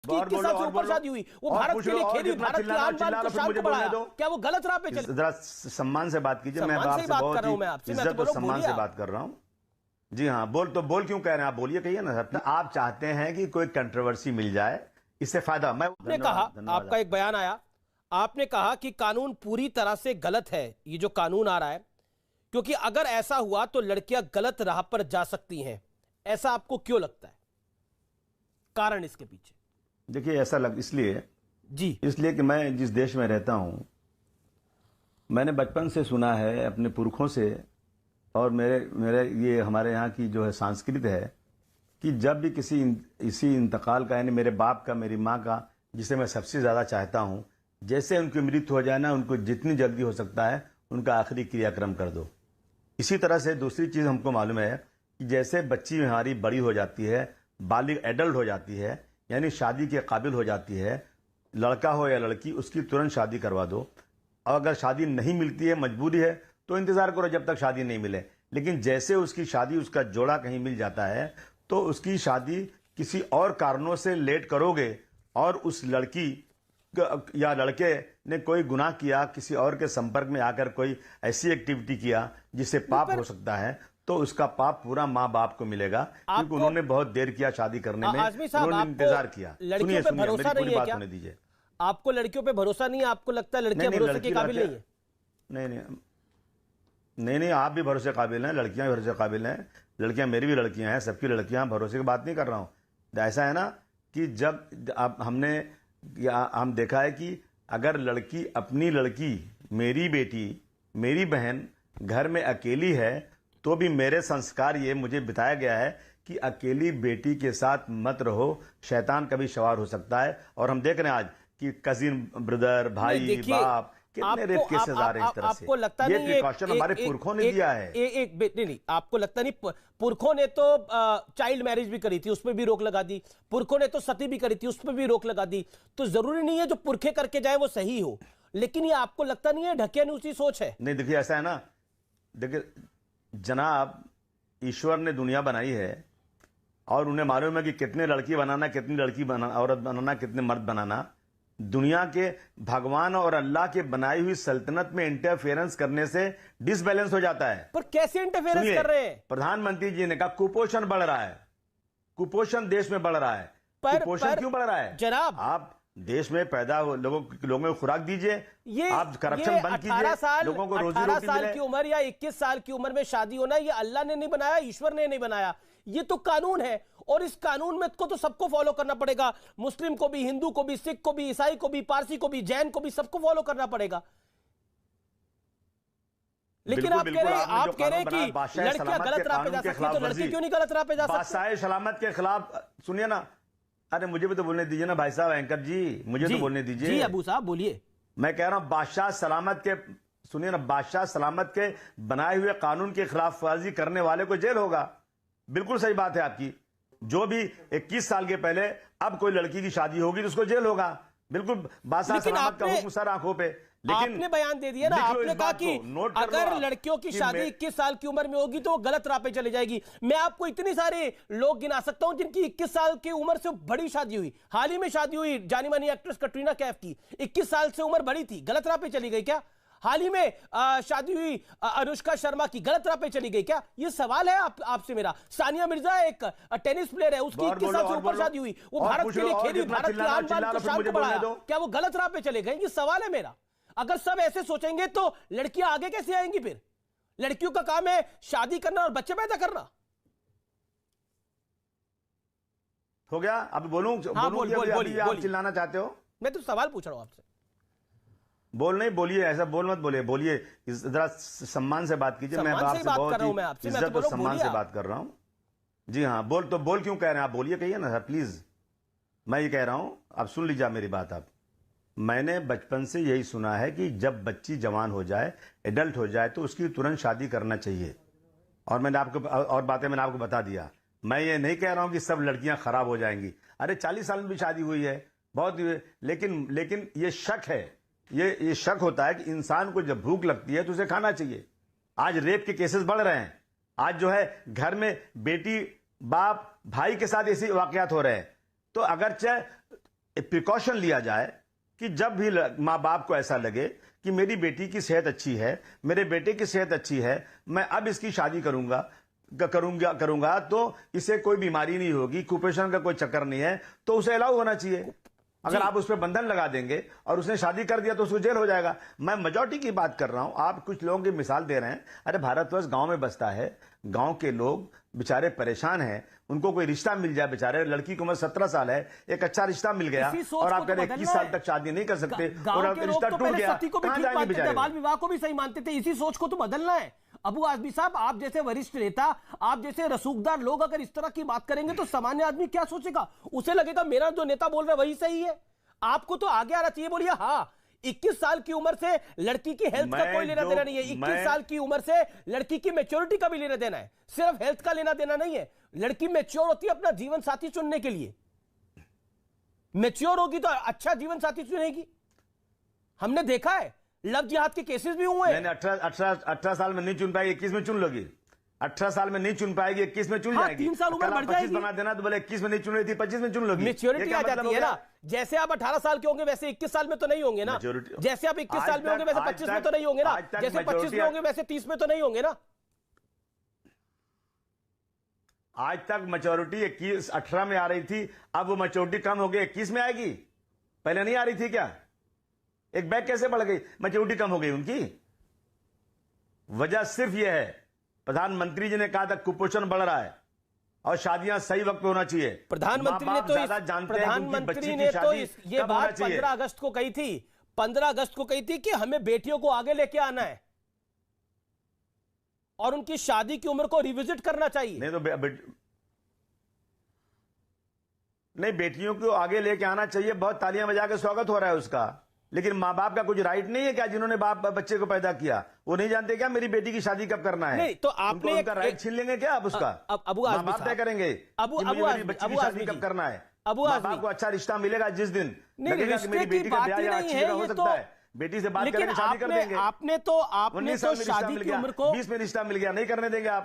21 साल से ऊपर शादी हुई, वो भारत के लिए खेली, भारत की आन बान को शान को बढ़ाया, क्या वो गलत राह पे चले? जरा सम्मान से बात कीजिए, मैं आपसे बहुत इज्जत और सम्मान से बात कर रहा हूं। जी हाँ, बोल क्यों कह रहे हैं आप? बोलिए, कहिए ना। आप चाहते हैं कि कोई कंट्रोवर्सी मिल जाए, इससे फायदा। आपने कहा, आपका एक बयान आया, आपने कहा कि कानून पूरी तरह से गलत है, ये जो कानून आ रहा है, क्योंकि अगर ऐसा हुआ तो लड़कियां गलत राह पर जा सकती हैं। ऐसा आपको क्यों लगता है? कारण इसके पीछे? देखिए, ऐसा इसलिए कि मैं जिस देश में रहता हूं, मैंने बचपन से सुना है अपने पुरखों से, और मेरे ये हमारे यहाँ की जो है संस्कृति है कि जब भी इसी इंतकाल का, यानी मेरे बाप का, मेरी माँ का, जिसे मैं सबसे ज़्यादा चाहता हूँ, जैसे उनकी मृत्यु हो जाए ना, उनको जितनी जल्दी हो सकता है उनका आखिरी क्रियाक्रम कर दो। इसी तरह से दूसरी चीज़ हमको मालूम है कि जैसे बच्ची हमारी बड़ी हो जाती है, बालिग एडल्ट हो जाती है, यानी शादी के काबिल हो जाती है, लड़का हो या लड़की, उसकी तुरंत शादी करवा दो। और अगर शादी नहीं मिलती है, मजबूरी है, तो इंतजार करो जब तक शादी नहीं मिले। लेकिन जैसे उसकी शादी, उसका जोड़ा कहीं मिल जाता है, तो उसकी शादी किसी और कारणों से लेट करोगे, और उस लड़की या लड़के ने कोई गुनाह किया, किसी और के संपर्क में आकर कोई ऐसी एक्टिविटी किया जिससे पाप हो सकता है, तो उसका पाप पूरा माँ बाप को मिलेगा, क्योंकि उन्होंने बहुत देर किया शादी करने में, उन्होंने इंतजार किया। लड़कियों पे भरोसा नहीं है क्या? दीजिए, आपको लड़कियों पे भरोसा नहीं है? आपको लगता है लड़कियां भरोसे के काबिल नहीं है? नहीं, आप भी भरोसे काबिल हैं, लड़कियां भी भरोसे काबिल हैं। लड़कियां मेरी भी लड़कियां हैं, सबकी लड़कियां, भरोसे की बात नहीं कर रहा हूं। ऐसा है ना कि जब हम देखा है कि अगर अपनी लड़की, मेरी बेटी, मेरी बहन घर में अकेली है, तो भी मेरे संस्कार ये मुझे बताया गया है कि अकेली बेटी के साथ मत रहो, शैतान कभी सवार हो सकता है। और हम देख रहे हैं आज कि कजिन, ब्रदर, भाई, बाप, कितने रेप केसेस आ रहे हैं इस तरह से। आपको लगता ये नहीं प्रिकॉशन हमारे पुरखों ने दिया है। नहीं, आपको लगता नहीं पुरखों ने तो चाइल्ड मैरिज भी करी थी, उसमें भी रोक लगा दी। पुरखों ने तो सती भी करी थी, उसमें भी रोक लगा दी। तो जरूरी नहीं है जो पुरखे करके जाए वो सही हो, लेकिन ये आपको लगता नहीं है ढकेनुसी सोच है? नहीं, देखिए ऐसा है ना, देखिए जनाब, ईश्वर ने दुनिया बनाई है और उन्हें मालूम है कि कितने लड़की बनाना, कितनी औरत बनाना, कितने मर्द बनाना। दुनिया के भगवान और अल्लाह के बनाई हुई सल्तनत में इंटरफेरेंस करने से डिसबैलेंस हो जाता है। पर कैसे इंटरफेरेंस कर रहे हैं? प्रधानमंत्री जी ने कहा कुपोषण बढ़ रहा है, कुपोषण देश में बढ़ रहा है। कुपोषण क्यों बढ़ रहा है जनाब? आप देश में पैदा लोगों को खुराक दीजिए, आप करप्शन बंद कीजिए, लोगों को रोजी रोटी मिले। 18 साल की उम्र या 21 साल की उम्र में शादी होना, ये अल्लाह ने नहीं बनाया, ईश्वर ने नहीं बनाया, ये तो कानून है। और इस कानून में को तो सबको फॉलो करना पड़ेगा, मुस्लिम को भी, हिंदू को भी, सिख को भी, ईसाई को भी, पारसी को भी, जैन को भी, सबको फॉलो करना पड़ेगा। लेकिन आप कह रहे हैं कि लड़कियां गलत राह पे जा सकती है, तो लड़के क्यों नहीं गलत राह पे जा सकते? बादशाह सलामत के खिलाफ, सुनिए ना, अरे मुझे भी तो बोलने दीजिए ना भाई साहब, एंकर जी, मुझे तो बोलने दीजिए। जी अबू साहब बोलिए। मैं कह रहा हूं बादशाह सलामत के, सुनिए ना, बादशाह सलामत के बनाए हुए कानून के खिलाफ वर्जी करने वाले को जेल होगा। बिल्कुल सही बात है आपकी। जो भी 21 साल के पहले अब कोई लड़की की शादी होगी तो उसको जेल होगा। बिल्कुल बादशाह सलामत का हुक्म सर आंखों पे। लेकिन आपने बयान दे दिया ना, आपने कहा कि अगर लड़कियों की शादी 21 साल की उम्र में होगी तो वो गलत राह पे चली जाएगी। मैं आपको इतने सारे लोग गिना सकता हूं जिनकी 21 साल की उम्र से बड़ी शादी हुई। हाल ही में शादी हुई जानी मानी एक्ट्रेस कटरीना कैफ की, 21 साल से उम्र बड़ी थी, गलत राह पे चली गई क्या? हाल ही में शादी हुई अनुष्का शर्मा की, गलत राह पे चली गई क्या? ये सवाल है आपसे मेरा। सानिया मिर्जा एक टेनिस प्लेयर है, उसकी 21 साल से ऊपर शादी हुई, वो भारत के लिए खेली, भारत की आन बान को शान को बढ़ाया, क्या वो गलत राह पे चले गए? ये सवाल है मेरा। अगर सब ऐसे सोचेंगे तो लड़कियां आगे कैसे आएंगी? फिर लड़कियों का काम है शादी करना और बच्चे पैदा करना। हो गया? अब बोलूं? आप चिल्लाना चाहते हो? मैं तो सवाल पूछ रहा हूं आपसे। बोलिए, ऐसा बोल मत बोलिए, जरा सम्मान से बात कीजिए। मैं आपसे बहुत इज्जत और सम्मान से बात कर रहा हूं। जी हाँ, बोल क्यों कह रहे हैं आप? बोलिए, कहिए ना सर प्लीज। मैं ये कह रहा हूं, आप सुन लीजिए मेरी बात। आप, मैंने बचपन से यही सुना है कि जब बच्ची जवान हो जाए, एडल्ट हो जाए, तो उसकी तुरंत शादी करना चाहिए। और मैंने आपको बता दिया। मैं ये नहीं कह रहा हूं कि सब लड़कियां खराब हो जाएंगी। अरे 40 साल में भी शादी हुई है बहुत, लेकिन ये शक है, ये शक होता है कि इंसान को जब भूख लगती है तो उसे खाना चाहिए। आज रेप के केसेस बढ़ रहे हैं। आज जो है घर में बेटी, बाप, भाई के साथ ऐसे वाकयात हो रहे हैं। तो अगरचे एक प्रिकॉशन लिया जाए कि जब भी माँ बाप को ऐसा लगे कि मेरी बेटी की सेहत अच्छी है, मेरे बेटे की सेहत अच्छी है, मैं अब इसकी शादी करूंगा तो इसे कोई बीमारी नहीं होगी, कुपोषण का कोई चक्कर नहीं है, तो उसे अलाउ होना चाहिए। अगर आप उस पर बंधन लगा देंगे और उसने शादी कर दिया तो उसको जेल हो जाएगा। मैं मेजॉरिटी की बात कर रहा हूं, आप कुछ लोगों की मिसाल दे रहे हैं। अरे भारतवर्ष गांव में बसता है, गांव के लोग बेचारे परेशान हैं, उनको कोई रिश्ता मिल जाए, बेचारे लड़की की उम्र 17 साल है, एक अच्छा रिश्ता मिल गया और आप कह रहे 21 साल तक शादी नहीं कर सकते और रिश्ता टूट गया, कहां जाएंगे बेचारे? बाल विवाह को भी सही मानते थे। इसी सोच को तो बदलना है। अबू आजमी साहब, आप जैसे वरिष्ठ नेता, आप जैसे रसूखदार लोग अगर इस तरह की बात करेंगे तो सामान्य आदमी क्या सोचेगा? उसे लगेगा मेरा जो नेता बोल रहा है वही सही है। आपको तो आगे आना चाहिए। बोलिए हाँ, 21 साल की उम्र से लड़की की हेल्थ का कोई लेना देना नहीं है। 21 साल की उम्र से लड़की की मैच्योरिटी का भी लेना देना है, सिर्फ हेल्थ का लेना देना नहीं है। लड़की मैच्योर होती है अपना जीवन साथी चुनने के लिए। मैच्योर होगी तो अच्छा जीवन साथी चुनेगी। हमने देखा है, लव जिहाद के केसेस भी हुए हैं। 18 साल में नहीं चुन पाएगी, 21 में चुन लोगी। 18 साल में नहीं चुन पाएगी, 21 में चुन जाएगी। 3 साल उम्र बढ़ जाएगी। 25 बना देना तो बोले 21 में नहीं चुन रही थी, 25 में चुन लोगी। मैच्योरिटी आ जाती है ना। जैसे आप 18 साल के होंगे वैसे 21 साल में तो नहीं होंगे ना। जैसे आप 21 साल में होंगे वैसे 25 में तो नहीं होंगे ना। जैसे 25 में होंगे वैसे 30 में तो नहीं होंगे ना। आज तक मैच्योरिटी 18 में आ रही थी, अब वो मैच्योरिटी कम हो गई, 21 में आएगी। पहले नहीं आ रही थी क्या? एक बैग कैसे बढ़ गई? मैच्योरिटी कम हो गई उनकी। वजह सिर्फ यह है, प्रधानमंत्री जी ने कहा था कुपोषण बढ़ रहा है और शादियां सही वक्त पे होना चाहिए। प्रधानमंत्री ने तो ये बात 15 अगस्त को कही थी। 15 अगस्त को कही थी कि हमें बेटियों को आगे लेके आना है और उनकी शादी की उम्र को रिविजिट करना चाहिए। नहीं तो नहीं, बेटियों को आगे लेके आना चाहिए, बहुत तालियां बजा के स्वागत हो रहा है उसका। लेकिन माँ बाप का कुछ राइट नहीं है क्या? जिन्होंने बच्चे को पैदा किया वो नहीं जानते क्या मेरी बेटी की शादी कब करना है? नहीं तो आपने उनका राइट छीन लेंगे क्या आप उसका? माँ बाप तय करेंगे बच्चे की शादी कब करना है। माँ बाप को अच्छा रिश्ता मिलेगा जिस दिन लगेगा कि मेरी बेटी का ब्याह अच्छी जगह हो सकता है, बेटी से बात करके शादी कर देंगे। आपने तो शादी की उम्र को 20 में रिश्ता मिल गया, नहीं करने देंगे आप।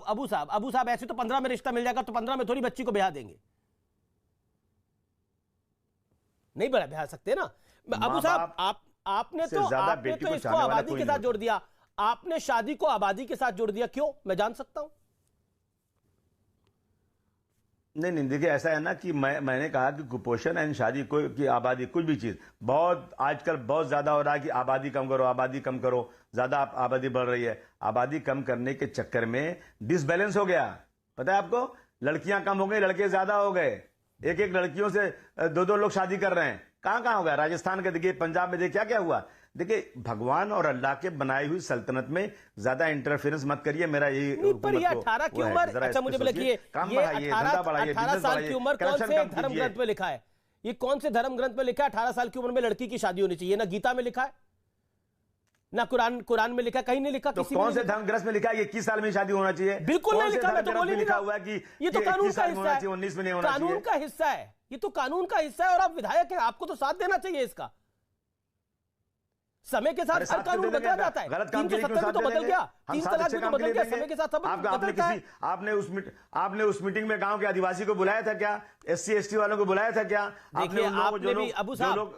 अबू साहब ऐसे तो 15 में रिश्ता मिल जाएगा तो 15 में थोड़ी बच्ची को ब्याह देंगे। नहीं ब्याह सकते ना। अबू साहब आपने तो इसको आबादी के साथ जोड़ दिया। आपने शादी को आबादी के साथ जोड़ दिया, क्यों? मैं जान सकता हूं? नहीं देखिए, ऐसा है ना कि मैंने कहा कि कुपोषण एंड शादी की आबादी कुछ भी चीज बहुत आजकल बहुत ज्यादा हो रहा है कि आबादी कम करो, आबादी कम करो, ज्यादा आबादी बढ़ रही है। आबादी कम करने के चक्कर में डिसबैलेंस हो गया। पता है आपको, लड़कियां कम हो गई, लड़के ज्यादा हो गए। एक लड़कियों से 2 लोग शादी कर रहे हैं। कहां हो गया? राजस्थान के देखिए, पंजाब में देखिए क्या हुआ। देखिए, भगवान और अल्लाह के बनाई हुई सल्तनत में ज्यादा इंटरफेरेंस मत करिए। मेरा ये पर ये 18 की उम्र, अच्छा मुझे बोलिए, ये 18 साल की उम्र कौन से धर्म ग्रंथ में लिखा है? ये कौन से धर्म ग्रंथ में लिखा है 18 साल की उम्र में लड़की की शादी होनी चाहिए? ना गीता में लिखा है, ना कुरान में लिखा, कहीं नहीं लिखा। तो कौन से धर्म ग्रंथ में लिखा है 21 साल में शादी होना चाहिए? बिल्कुल नहीं लिखा। मैं तो बोल ही लिखा हुआ है कि ये तो कानून का हिस्सा है, 19 में नहीं होना चाहिए। कानून का हिस्सा है, ये तो कानून का हिस्सा है और आप विधायक हैं, आपको तो साथ देना चाहिए इसका। समय के साथ हर कानून बदला जाता है। 370 तो बदल गया, 3 तलाक भी तो बदल गया, समय के साथ सब बदलता है। आपने उस मीटिंग में गांव के आदिवासी को बुलाया था क्या? SC ST वालों को बुलाया था क्या? देखिए,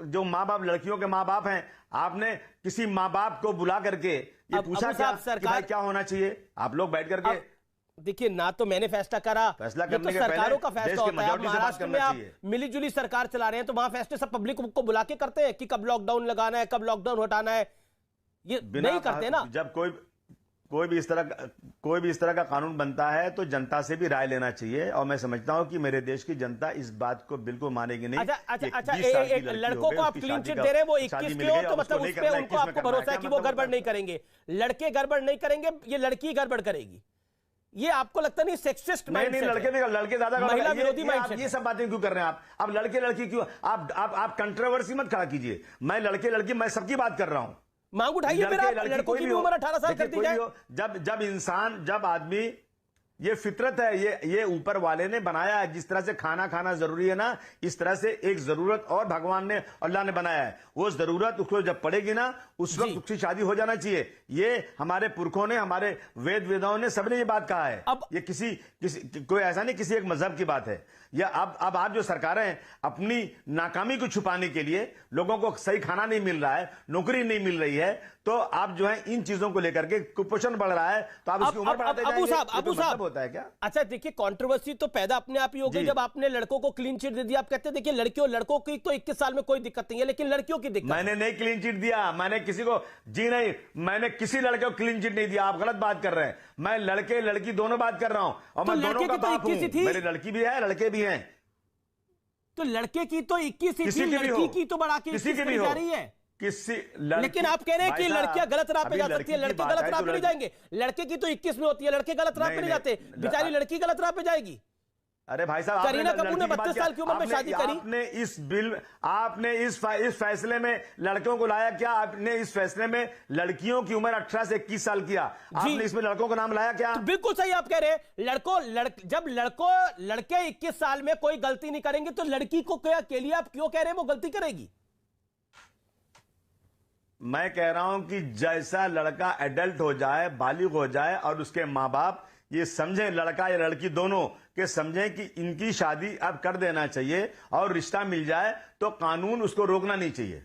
जो माँ बाप, लड़कियों के माँ बाप हैं, आपने किसी माँ बाप को बुला करके ये पूछा क्या कि भाई क्या होना चाहिए? आप लोग बैठ करके देखिए, ना तो मैंने फैसला करा, फैसला करने तो सरकारों का फैसला होता है। महाराष्ट्र में आप मिलीजुली सरकार चला रहे हैं तो वहां फैसले सब पब्लिक को बुला के करते हैं कि कब लॉकडाउन लगाना है, कब लॉकडाउन हटाना है। ये नहीं करते ना। जब कोई भी इस तरह का कानून बनता है तो जनता से भी राय लेना चाहिए और मैं समझता हूं कि मेरे देश की जनता इस बात को बिल्कुल मानेगी नहीं। अच्छा, एक लड़कों को आप क्लीन चिट दे रहे हैं, वो 21 के हो तो मतलब उस पर उनको आपको भरोसा है कि वो गड़बड़ नहीं करेंगे। लड़के गड़बड़ नहीं करेंगे, ये लड़की गड़बड़ करेगी। ये आपको लगता नहीं सेक्सिस्ट माइंडसेट है? लड़के ज्यादा महिला विरोधी माइंडसेट। ये सब बातें क्यों कर रहे हैं आप? अब लड़के लड़की क्यों? आप कंट्रोवर्सी मत खड़ा कीजिए। मैं लड़के लड़की मैं सबकी बात कर रहा हूं। मांग उठाइए, लड़कों की भी उम्र 18 साल कर दी जाए। जब आदमी ये फितरत है, ये ऊपर वाले ने बनाया है। जिस तरह से खाना खाना जरूरी है ना, इस तरह से एक जरूरत और भगवान ने, अल्लाह ने बनाया है। वो जरूरत उसको जब पड़ेगी ना, उस वक्त उसकी शादी हो जाना चाहिए। ये हमारे पुरखों ने, हमारे वेदाओं ने, सबने ये बात कहा है। अब ये किसी कोई ऐसा नहीं किसी एक मजहब की बात है। या अब आप जो सरकारें अपनी नाकामी को छुपाने के लिए, लोगों को सही खाना नहीं मिल रहा है, नौकरी नहीं मिल रही है, तो आप जो है इन चीजों को लेकर के कुपोषण बढ़ रहा है, तो आप उसकी उम्र बढ़ाते जाएंगे। अबू साहब होता है क्या? अच्छा देखिए, कंट्रोवर्सी तो पैदा अपने आप ही हो गई जब आपने लड़कों को क्लीन चिट दे दिया। आप कहते हैं देखिए लड़कों की तो 21 साल में कोई दिक्कत नहीं है, लेकिन लड़कियों की दिक्कत। मैंने नहीं क्लीन चिट दिया, मैंने किसी को नहीं, मैंने किसी लड़के को क्लीन चिट नहीं दिया। आप गलत बात कर रहे हैं। मैं लड़के लड़की दोनों बात कर रहा हूं, और मैं दोनों का बाप हूं। मेरी लड़की भी है, लड़के भी हैं। तो लड़के की तो 21 ही थी, लड़की की तो बढ़ा के किसी की भी जा रही है। लेकिन आप कह रहे हैं कि लड़कियां गलत राह पे जा सकती है, लड़के गलत राह पे नहीं जाएंगे। लड़के की तो 21 में होती है, लड़के गलत राह पे नहीं जाते। बेचारी लड़की गलत राह पे जाएगी। अरे भाई साहब, करीना कपूर ने 32 साल की उम्र में शादी करी। आपने इस फैसले में लड़कों को लाया क्या? आपने इस फैसले में लड़कियों की उम्र 18 से 21 साल किया। आपने इसमें लड़कों का नाम लाया क्या? तो बिल्कुल सही आप कह रहे हैं। जब लड़के 21 साल में कोई गलती नहीं करेंगे, तो लड़की को के लिए आप क्यों कह रहे हैं वो गलती करेगी? मैं कह रहा हूं कि जैसा लड़का एडल्ट हो जाए, बालिग हो जाए, और उसके मां बाप ये समझें, लड़का या लड़की दोनों के समझें कि इनकी शादी अब कर देना चाहिए, और रिश्ता मिल जाए तो कानून उसको रोकना नहीं चाहिए।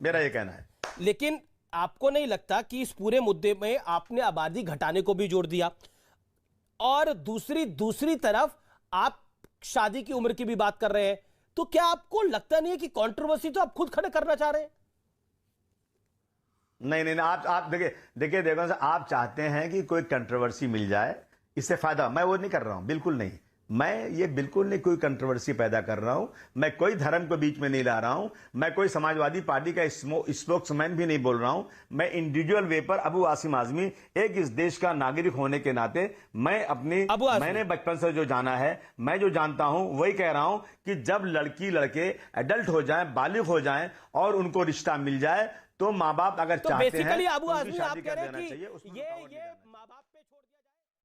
मेरा ये कहना है। लेकिन आपको नहीं लगता कि इस पूरे मुद्दे में आपने आबादी घटाने को भी जोड़ दिया, और दूसरी तरफ आप शादी की उम्र की भी बात कर रहे हैं? तो क्या आपको लगता नहीं है कि कंट्रोवर्सी तो आप खुद खड़े करना चाह रहे हैं? नहीं, आप देखिए, आप चाहते हैं कि कोई कंट्रोवर्सी मिल जाए, इससे फायदा। मैं वो नहीं कर रहा हूं, बिल्कुल नहीं। मैं ये बिल्कुल नहीं कोई कंट्रोवर्सी पैदा कर रहा हूं। मैं कोई धर्म को बीच में नहीं ला रहा हूं। मैं कोई समाजवादी पार्टी का स्पोक्समैन भी नहीं बोल रहा हूं। मैं इंडिविजुअल वे पर अबू आसिम आजमी, एक इस देश का नागरिक होने के नाते, मैंने बचपन से जो जाना है, मैं जो जानता हूं वही कह रहा हूं कि जब लड़की लड़के एडल्ट हो जाएं, बालिग हो जाएं, और उनको रिश्ता मिल जाए, तो माँ बाप अगर चाहते हैं, बेसिकली अबू आजमी आप कह रहे हैं कि ये माँ बाप पे छोड़